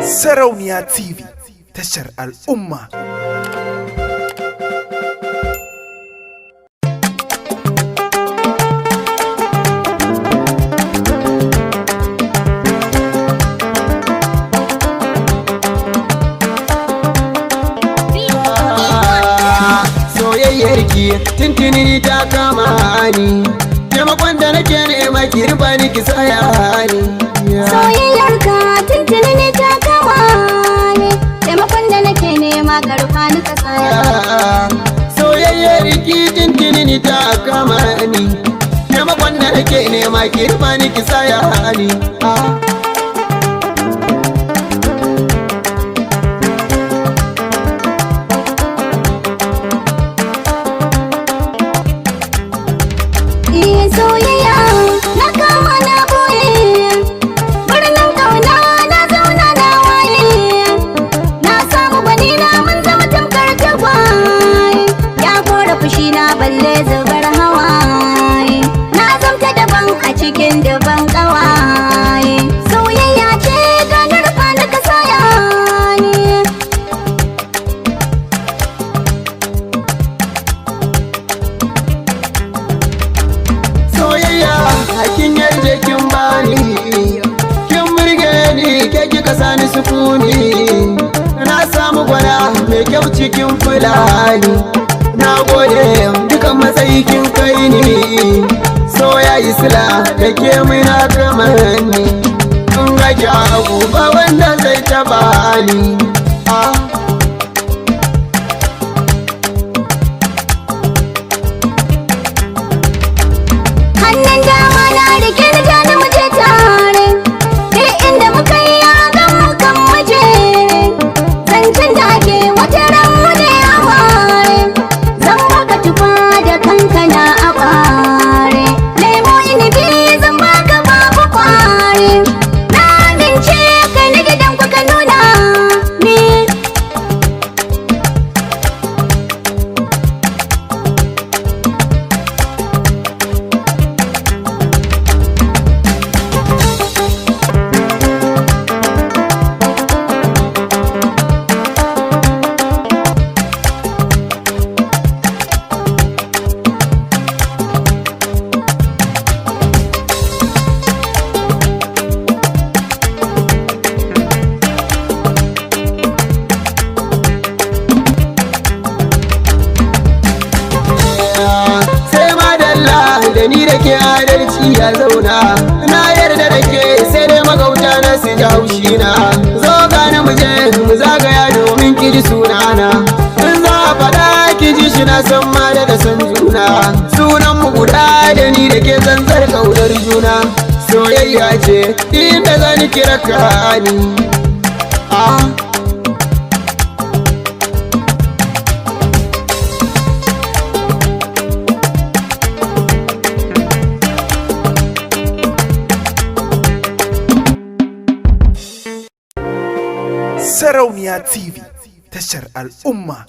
Sarauniya TV, tashar al'umma. Soyayyarki tintini ta kama ni, taimakon da nake nema ki rufa ni ki tsaya ni. Soyayyarka tintini ta kama ni, taimakon da nake nema ka rufa ni ka tsaya. Soyayyarki tintini ta kama ni, taimakon da nake nema ki rufa ni ki tsaya ni. Soyayya na kama na boye, birnin kauna na zauna na waye, na samu gwani na mun zama tamkar tagwaye, ya kora fushi na balle zubar hawaye, na zamta daban a cikin daban kawaye. Soyayya ce ganar fa na kasaya ne. Soyayya hakin yarje kin bani, kin burge ni ke kika sani sukuni, na samu gwana mai kyau cikin fulani, na gode dukan matsayi kin kai ni. Soya isla da ke muna kamar ni, in ga abu ba wanda zai taba ni. Hannun dama na rike ni tare mu je tare, duk inda muka yi yagan mu kan muje, zancen da ake wata ran mu ne a ware, zan baka tufa da kankana a bare, lemo inibi zan baka babu kware, na amince kai na gidan ku ka nuna ni. Sai madalla da ni da ke adalci ya zauna, na yarda da ke sai dai magauta na su ji haushi na. Zo gani mu je mu zagaya domin ki ji sunana, in za a faɗa ki ji shi na san ma da san juna. Sunan mu guda da ni da ke tsantsar kaunar juna, soyayya ce inda zani kira ka ni. Sarauniya TV, tashar al'umma.